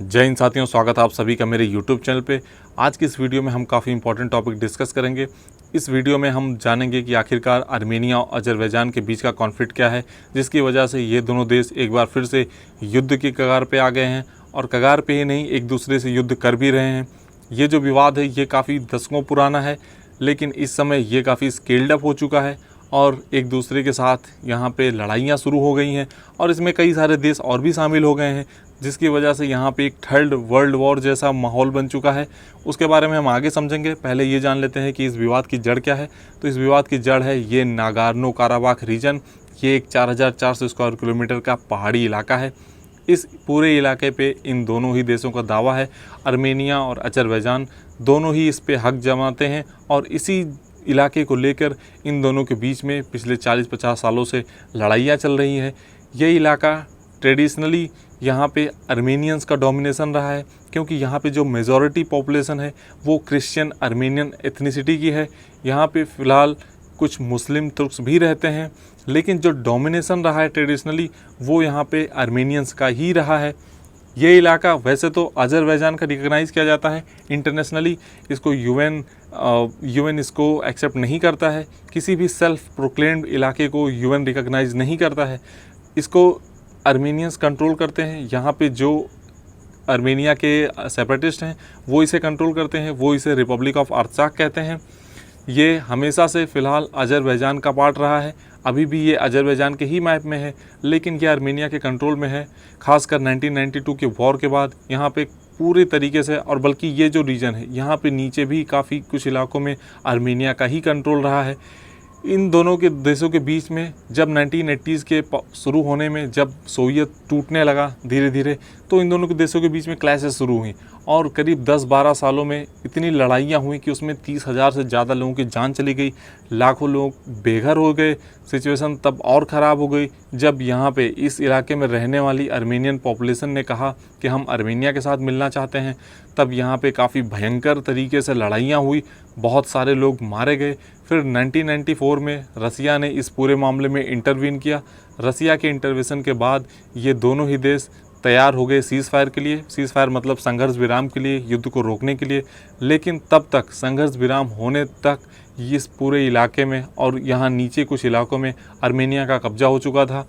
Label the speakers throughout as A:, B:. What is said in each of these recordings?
A: जय हिंद साथियों, स्वागत है आप सभी का मेरे YouTube चैनल पे। आज की इस वीडियो में हम काफ़ी इंपॉर्टेंट टॉपिक डिस्कस करेंगे। इस वीडियो में हम जानेंगे कि आखिरकार आर्मेनिया और अज़रबैजान के बीच का कॉन्फ्लिक्ट क्या है, जिसकी वजह से ये दोनों देश एक बार फिर से युद्ध की कगार पे आ गए हैं और कगार पे ही नहीं, एक दूसरे से युद्ध कर भी रहे हैं। ये जो विवाद है ये काफ़ी दशकों पुराना है, लेकिन इस समय ये काफ़ी स्केल्ड अप हो चुका है और एक दूसरे के साथ यहाँ पे लड़ाइयाँ शुरू हो गई हैं और इसमें कई सारे देश और भी शामिल हो गए हैं, जिसकी वजह से यहाँ पे एक थर्ड वर्ल्ड वॉर जैसा माहौल बन चुका है। उसके बारे में हम आगे समझेंगे। पहले ये जान लेते हैं कि इस विवाद की जड़ क्या है। तो इस विवाद की जड़ है ये नागोर्नो काराबाख रीजन। ये एक 4400 स्क्वायर किलोमीटर का पहाड़ी इलाका है। इस पूरे इलाके पे इन दोनों ही देशों का दावा है। आर्मेनिया और अज़रबैजान दोनों ही इस पे हक जमाते हैं और इसी इलाके को लेकर इन दोनों के बीच में पिछले 40-50 सालों से लड़ाइयाँ चल रही हैं। ये इलाका ट्रेडिशनली यहाँ पे आर्मेनियंस का डोमिनेशन रहा है, क्योंकि यहाँ पे जो मेजॉरिटी पॉपुलेशन है वो क्रिश्चियन आर्मेनियन एथनिसिटी की है। यहाँ पे फ़िलहाल कुछ मुस्लिम तुर्क्स भी रहते हैं, लेकिन जो डोमिनेशन रहा है ट्रेडिशनली वो यहाँ पे आर्मेनियंस का ही रहा है। ये इलाका वैसे तो अज़रबैजान का रिकग्नाइज़ किया जाता है इंटरनेशनली। इसको यूएन इसको एक्सेप्ट नहीं करता है। किसी भी सेल्फ प्रोक्लेम्ड इलाके को यूएन रिकग्नाइज़ नहीं करता है। इसको आर्मेनियंस कंट्रोल करते हैं। यहाँ पे जो आर्मेनिया के सेपरेटिस्ट हैं वो इसे कंट्रोल करते हैं, वो इसे रिपब्लिक ऑफ अर्त्साख कहते हैं। ये हमेशा से फ़िलहाल अज़रबैजान का पार्ट रहा है। अभी भी ये अज़रबैजान के ही मैप में है, लेकिन ये आर्मेनिया के कंट्रोल में है। खासकर 1992 के वॉर के बाद यहाँ पे पूरे तरीके से, और बल्कि ये जो रीजन है यहाँ पे नीचे भी काफ़ी कुछ इलाकों में आर्मेनिया का ही कंट्रोल रहा है। इन दोनों के देशों के बीच में जब 1980s के शुरू होने में जब सोवियत टूटने लगा धीरे धीरे, तो इन दोनों के देशों के बीच में क्लैशेस शुरू हुई और करीब 10-12 सालों में इतनी लड़ाइयाँ हुई कि उसमें 30,000 से ज़्यादा लोगों की जान चली गई, लाखों लोग बेघर हो गए। सिचुएशन तब और ख़राब हो गई जब यहाँ पे इस इलाके में रहने वाली आर्मेनियन पॉपुलेशन ने कहा कि हम आर्मेनिया के साथ मिलना चाहते हैं। तब यहाँ पे काफ़ी भयंकर तरीके से लड़ाइयाँ हुई, बहुत सारे लोग मारे गए। फिर 1994 में रसिया ने इस पूरे मामले में इंटरवीन किया। रसिया के इंटरवेंशन के बाद ये दोनों ही देश तैयार हो गए सीज़ फायर के लिए। सीज़ फायर मतलब संघर्ष विराम के लिए, युद्ध को रोकने के लिए। लेकिन तब तक संघर्ष विराम होने तक इस पूरे इलाके में और यहाँ नीचे कुछ इलाकों में आर्मेनिया का कब्जा हो चुका था।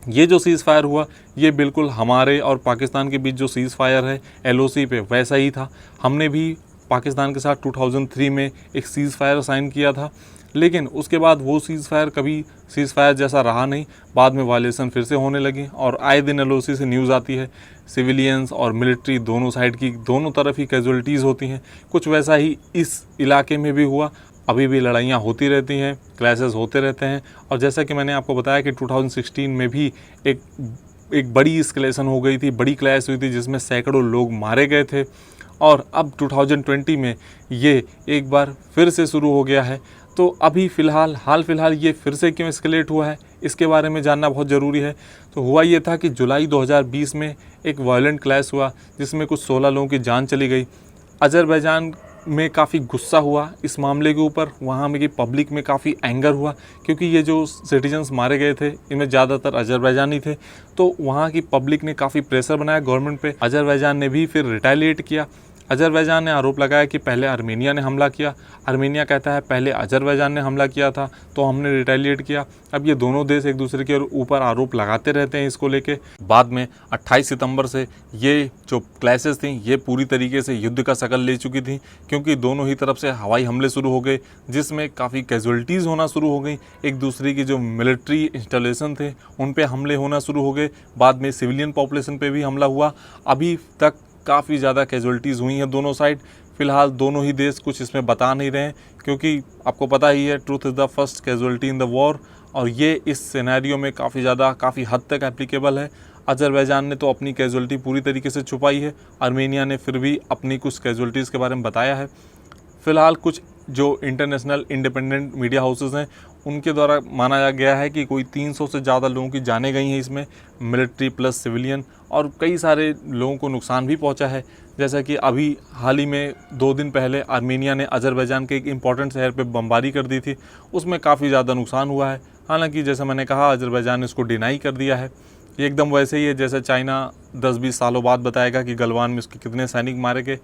A: ये जो सीज़ फायर हुआ ये बिल्कुल हमारे और पाकिस्तान के बीच जो सीज़ फायर है LOC पे वैसा ही था। हमने भी पाकिस्तान के साथ 2003 में एक सीज़ फायर साइन किया था, लेकिन उसके बाद वो सीज़ फायर कभी सीज़ फायर जैसा रहा नहीं। बाद में वायलेशन फिर से होने लगी और आए दिन LOC से न्यूज़ आती है सिविलियंस और मिलिट्री दोनों साइड की, दोनों तरफ ही कैजुअलिटीज़ होती हैं। कुछ वैसा ही इस इलाके में भी हुआ। अभी भी लड़ाइयाँ होती रहती हैं, क्लैशेस होते रहते हैं। और जैसा कि मैंने आपको बताया कि 2016 में भी एक बड़ी एस्केलेशन हो गई थी, बड़ी क्लैश हुई थी जिसमें सैकड़ों लोग मारे गए थे। और अब 2020 में ये एक बार फिर से शुरू हो गया है। तो अभी हाल फिलहाल ये फिर से क्यों एस्केलेट हुआ है, इसके बारे में जानना बहुत ज़रूरी है। तो हुआ ये था कि जुलाई 2020 में एक वायलेंट क्लैश हुआ जिसमें कुछ 16 लोगों की जान चली गई। अज़रबैजान में काफ़ी गुस्सा हुआ इस मामले के ऊपर, वहाँ में की पब्लिक में काफ़ी एंगर हुआ, क्योंकि ये जो सिटीजन्स मारे गए थे इनमें ज़्यादातर अज़रबैजानी थे। तो वहाँ की पब्लिक ने काफ़ी प्रेशर बनाया गवर्नमेंट पे। अज़रबैजान ने भी फिर रिटेलिएट किया। अज़रबैजान ने आरोप लगाया कि पहले आर्मेनिया ने हमला किया। आर्मेनिया कहता है पहले अज़रबैजान ने हमला किया था तो हमने रिटेलिएट किया। अब ये दोनों देश एक दूसरे के ऊपर आरोप लगाते रहते हैं इसको लेके। बाद में 28 सितंबर से ये जो क्लैशेस थी ये पूरी तरीके से युद्ध का शक्ल ले चुकी थी, क्योंकि दोनों ही तरफ से हवाई हमले शुरू हो गए जिसमें काफ़ी कैजुअलिटीज़ होना शुरू हो गई। एक दूसरे की जो मिलिट्री इंस्टॉलेशन थे उन पर हमले होना शुरू हो गए। बाद में सिविलियन पॉपुलेशन पे भी हमला हुआ। अभी तक काफ़ी ज़्यादा कैजुअलिटीज़ हुई हैं दोनों साइड। फ़िलहाल दोनों ही देश कुछ इसमें बता नहीं रहे हैं, क्योंकि आपको पता ही है truth is the first casualty in the war. और ये इस सिनेरियो में काफ़ी हद तक एप्लीकेबल है। अज़रबैजान ने तो अपनी कैजुअलिटी पूरी तरीके से छुपाई है, आर्मेनिया ने फिर भी अपनी कुछ कैजुअलिटीज़ के बारे में बताया है। फ़िलहाल कुछ जो इंटरनेशनल इंडिपेंडेंट मीडिया हाउसेस हैं उनके द्वारा माना गया है कि कोई 300 से ज़्यादा लोगों की जानें गई हैं इसमें, मिलिट्री प्लस सिविलियन, और कई सारे लोगों को नुकसान भी पहुंचा है। जैसा कि अभी हाल ही में 2 दिन पहले आर्मेनिया ने अज़रबैजान के एक इम्पॉर्टेंट शहर पे बमबारी कर दी थी, उसमें काफ़ी ज़्यादा नुकसान हुआ है। हालांकि जैसा मैंने कहा अज़रबैजान ने इसको डिनाई कर दिया है। ये एकदम वैसे ही है जैसे चाइना 10-20 सालों बाद बताएगा कि गलवान में उसके कितने सैनिक मारे गए।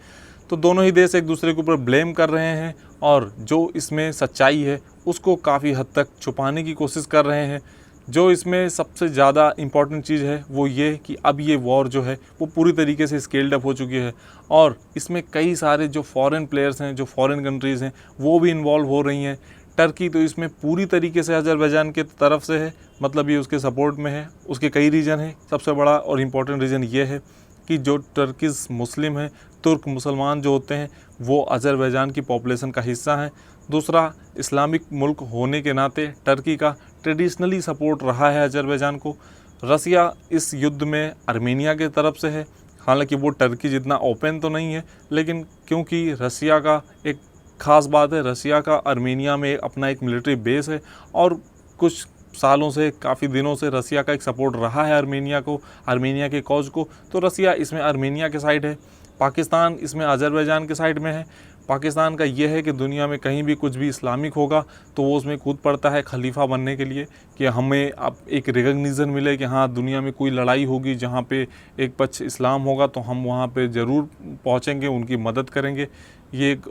A: तो दोनों ही देश एक दूसरे के ऊपर ब्लेम कर रहे हैं और जो इसमें सच्चाई है उसको काफ़ी हद तक छुपाने की कोशिश कर रहे हैं। जो इसमें सबसे ज़्यादा इम्पॉर्टेंट चीज़ है वो ये कि अब ये वॉर जो है वो पूरी तरीके से स्केल्ड अप हो चुकी है और इसमें कई सारे जो फॉरेन प्लेयर्स हैं, जो फॉरेन कंट्रीज़ हैं, वो भी इन्वॉल्व हो रही हैं। टर्की तो इसमें पूरी तरीके से अज़रबैजान के तरफ से है, मतलब ये उसके सपोर्ट में है। उसके कई रीज़न हैं, सबसे बड़ा और इम्पॉर्टेंट रीज़न ये है कि जो टर्किश मुस्लिम हैं, तुर्क मुसलमान जो होते हैं, वो अज़रबैजान की पॉपुलेशन का हिस्सा हैं। दूसरा, इस्लामिक मुल्क होने के नाते टर्की का ट्रेडिशनली सपोर्ट रहा है अज़रबैजान को। रसिया इस युद्ध में आर्मेनिया के तरफ से है, हालांकि वो टर्की जितना ओपन तो नहीं है, लेकिन क्योंकि रसिया का एक ख़ास बात है, रसिया का आर्मेनिया में अपना एक मिलिट्री बेस है और कुछ सालों से, काफ़ी दिनों से रसिया का एक सपोर्ट रहा है आर्मेनिया को, आर्मेनिया के कॉज को। तो रसिया इसमें आर्मेनिया के साइड है, पाकिस्तान इसमें अज़रबैजान के साइड में है। पाकिस्तान का ये है कि दुनिया में कहीं भी कुछ भी इस्लामिक होगा तो वो उसमें कूद पड़ता है खलीफा बनने के लिए, कि हमें अब एक रिकग्निशन मिले कि हाँ, दुनिया में कोई लड़ाई होगी जहाँ पे एक पक्ष इस्लाम होगा तो हम वहाँ पे ज़रूर पहुँचेंगे, उनकी मदद करेंगे। ये एक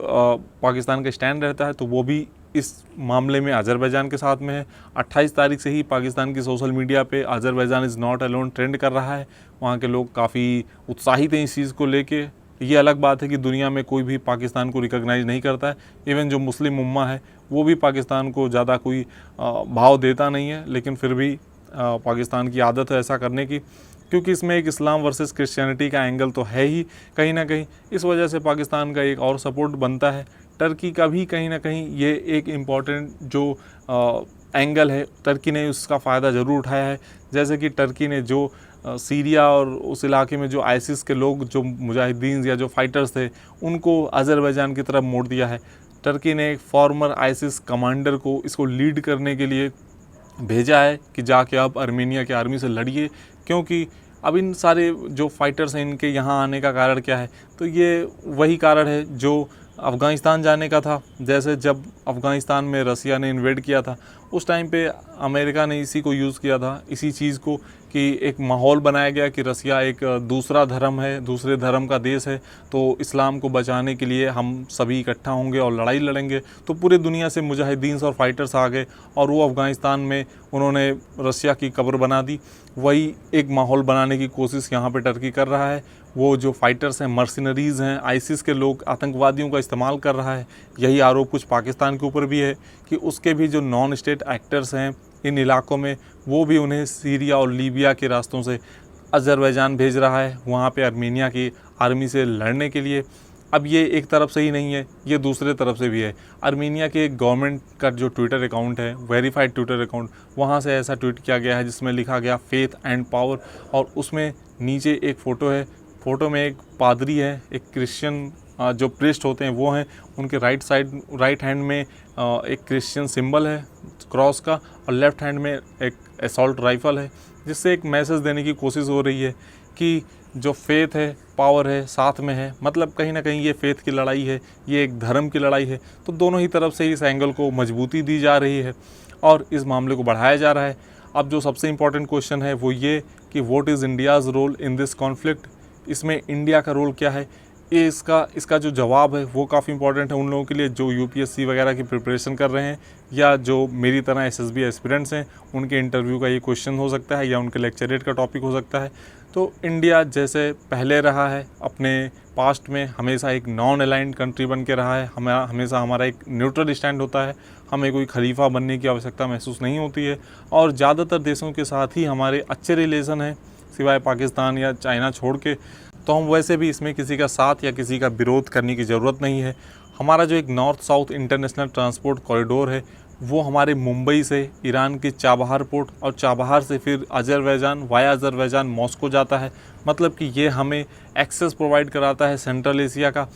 A: पाकिस्तान का स्टैंड रहता है। तो वो भी इस मामले में अज़रबैजान के साथ में है। 28 तारीख से ही पाकिस्तान की सोशल मीडिया पे Azerbaijan is not alone trend कर रहा है। वहाँ के लोग काफ़ी उत्साहित हैं इस चीज़ को लेके। ये अलग बात है कि दुनिया में कोई भी पाकिस्तान को रिकॉग्नाइज़ नहीं करता है। इवन जो मुस्लिम उम्मा है वो भी पाकिस्तान को ज़्यादा कोई भाव देता नहीं है, लेकिन फिर भी पाकिस्तान की आदत है ऐसा करने की, क्योंकि इसमें एक इस्लाम वर्सेस क्रिश्चियनिटी का एंगल तो है ही कहीं ना कहीं। इस वजह से पाकिस्तान का एक और सपोर्ट बनता है। टर्की का भी कहीं ना कहीं ये एक इम्पॉर्टेंट जो एंगल है, टर्की ने उसका फ़ायदा ज़रूर उठाया है। जैसे कि टर्की ने जो सीरिया और उस इलाके में जो आईसिस के लोग, जो मुजाहिदीन या जो फाइटर्स थे, उनको अज़रबैजान की तरफ मोड़ दिया है। टर्की ने एक फॉर्मर आईसिस कमांडर को इसको लीड करने के लिए भेजा है कि जाके आप आर्मेनिया की आर्मी से लड़िए, क्योंकि अब इन सारे जो फाइटर्स हैं इनके यहाँ आने का कारण क्या है, तो ये वही कारण है जो अफ़गानिस्तान जाने का था। जैसे जब अफ़गानिस्तान में रसिया ने इन्वेड किया था उस टाइम पे अमेरिका ने इसी को यूज़ किया था, इसी चीज़ को, कि एक माहौल बनाया गया कि रसिया एक दूसरा धर्म है, दूसरे धर्म का देश है, तो इस्लाम को बचाने के लिए हम सभी इकट्ठा होंगे और लड़ाई लड़ेंगे। तो पूरे दुनिया से मुजाहिदीन और फाइटर्स आ गए और वो अफ़गानिस्तान में उन्होंने रसिया की कब्र बना दी। वही एक माहौल बनाने की कोशिश यहाँ पे टर्की कर रहा है। वो जो फाइटर्स हैं, मर्सिनरीज़ हैं, आईसिस के लोग, आतंकवादियों का इस्तेमाल कर रहा है। यही आरोप कुछ पाकिस्तान के ऊपर भी है कि उसके भी जो नॉन स्टेट एक्टर्स हैं इन इलाकों में, वो भी उन्हें सीरिया और लीबिया के रास्तों से अज़रबैजान भेज रहा है वहाँ पे आर्मेनिया की आर्मी से लड़ने के लिए। अब ये एक तरफ से ही नहीं है, ये दूसरे तरफ से भी है। आर्मेनिया के गवर्नमेंट का जो ट्विटर अकाउंट है, वेरीफाइड ट्विटर अकाउंट, वहाँ से ऐसा ट्वीट किया गया है जिसमें लिखा गया फेथ एंड पावर, और उसमें नीचे एक फ़ोटो है। फ़ोटो में एक पादरी है, एक क्रिश्चियन जो प्रीस्ट होते हैं वो हैं, उनके राइट हैंड में एक क्रिश्चियन सिंबल है क्रॉस का, और लेफ़्ट हैंड में एक असॉल्ट राइफ़ल है, जिससे एक मैसेज देने की कोशिश हो रही है कि जो फेथ है, पावर है, साथ में है। मतलब कहीं ना कहीं ये फेथ की लड़ाई है, ये एक धर्म की लड़ाई है। तो दोनों ही तरफ से इस एंगल को मजबूती दी जा रही है और इस मामले को बढ़ाया जा रहा है। अब जो सबसे इम्पॉर्टेंट क्वेश्चन है वो ये कि what is India's role in this conflict, इसमें इंडिया का रोल क्या है। ये इसका जो जवाब है वो काफ़ी इंपॉर्टेंट है उन लोगों के लिए जो यूपीएससी वगैरह की प्रिपरेशन कर रहे हैं, या जो मेरी तरह एसएसबी एस्पिरेंट्स हैं, उनके इंटरव्यू का ये क्वेश्चन हो सकता है या उनके लेक्चरेट का टॉपिक हो सकता है। तो इंडिया जैसे पहले रहा है अपने पास्ट में, हमेशा एक नॉन अलाइंड कंट्री बन के रहा है। हमेशा हमारा एक न्यूट्रल स्टैंड होता है, हमें कोई खलीफा बनने की आवश्यकता महसूस नहीं होती है, और ज़्यादातर देशों के साथ ही हमारे अच्छे रिलेशन हैं, सिवाय पाकिस्तान या चाइना छोड़ के। तो हम वैसे भी इसमें किसी का साथ या किसी का विरोध करने की ज़रूरत नहीं है। हमारा जो एक north south international transport corridor है वो हमारे मुंबई से ईरान की चाबहार पोर्ट और चाबहार से फिर अज़रबैजान वाया अज़रबैजान मॉस्को जाता है। मतलब कि ये हमें एक्सेस प्रोवाइड कराता है सेंट्रल एशिया का,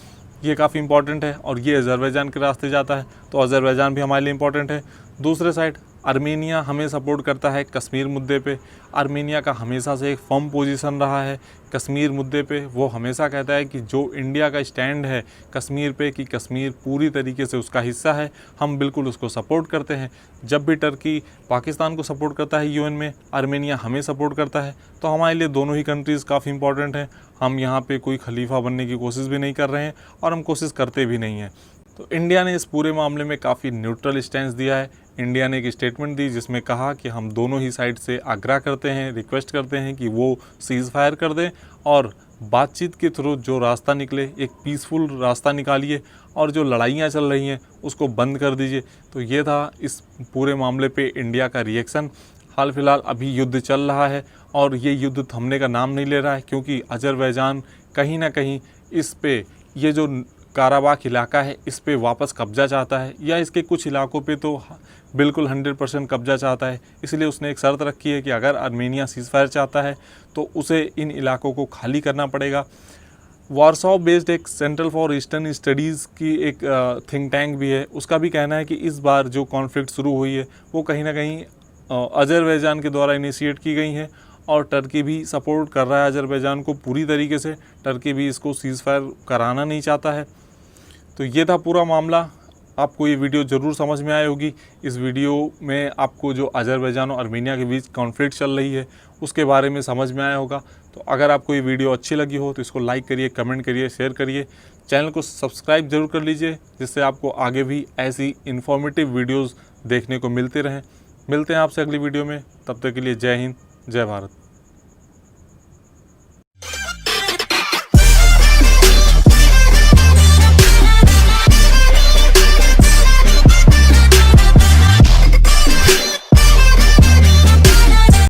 A: ये काफ़ी इंपॉर्टेंट है। और ये अज़रबैजान के रास्ते जाता है, तो अज़रबैजान भी हमारे लिए इम्पॉर्टेंट है। दूसरे साइड आर्मेनिया हमें सपोर्ट करता है कश्मीर मुद्दे पे। आर्मेनिया का हमेशा से एक फर्म पोजीशन रहा है कश्मीर मुद्दे पे। वो हमेशा कहता है कि जो इंडिया का स्टैंड है कश्मीर पे, कि कश्मीर पूरी तरीके से उसका हिस्सा है, हम बिल्कुल उसको सपोर्ट करते हैं। जब भी टर्की पाकिस्तान को सपोर्ट करता है यूएन में, आर्मेनिया हमें सपोर्ट करता है। तो हमारे लिए दोनों ही कंट्रीज़ काफ़ी इंपॉर्टेंट हैं। हम यहाँ पे कोई खलीफा बनने की कोशिश भी नहीं कर रहे हैं और हम कोशिश करते भी नहीं हैं। तो इंडिया ने इस पूरे मामले में काफ़ी न्यूट्रल स्टैंड दिया है। इंडिया ने एक स्टेटमेंट दी जिसमें कहा कि हम दोनों ही साइड से आग्रह करते हैं, रिक्वेस्ट करते हैं कि वो सीज़ फायर कर दें और बातचीत के थ्रू जो रास्ता निकले, एक पीसफुल रास्ता निकालिए और जो लड़ाइयाँ चल रही हैं उसको बंद कर दीजिए। तो ये था इस पूरे मामले पे इंडिया का रिएक्शन। हाल फिलहाल अभी युद्ध चल रहा है और ये युद्ध थमने का नाम नहीं ले रहा है, क्योंकि अज़रबैजान कहीं ना कहीं इस पे, ये जो काराबाख इलाका है, इस पे वापस कब्जा चाहता है, या इसके कुछ इलाकों पे तो बिल्कुल 100% कब्जा चाहता है। इसलिए उसने एक शर्त रखी है कि अगर आर्मेनिया सीज़ फायर चाहता है तो उसे इन इलाकों को खाली करना पड़ेगा। वारसो बेस्ड एक सेंट्रल फॉर ईस्टर्न स्टडीज़ की एक थिंक टैंक भी है, उसका भी कहना है कि इस बार जो कॉन्फ्लिक्ट शुरू हुई है वो कहीं ना कहीं अज़रबैजान के द्वारा इनिशिएट की गई है और टर्की भी सपोर्ट कर रहा है अज़रबैजान को पूरी तरीके से। टर्की भी इसको सीज़ फायर कराना नहीं चाहता है। तो ये था पूरा मामला। आपको ये वीडियो ज़रूर समझ में आई होगी। इस वीडियो में आपको जो अज़रबैजान और आर्मेनिया के बीच कॉन्फ्लिक्ट चल रही है उसके बारे में समझ में आया होगा। तो अगर आपको ये वीडियो अच्छी लगी हो तो इसको लाइक करिए, कमेंट करिए, शेयर करिए। चैनल को सब्सक्राइब ज़रूर कर लीजिए, जिससे आपको आगे भी ऐसी इन्फॉर्मेटिव वीडियोज़ देखने को मिलते रहें। मिलते हैं आपसे अगली वीडियो में, तब तक के लिए जय हिंद, जय भारत।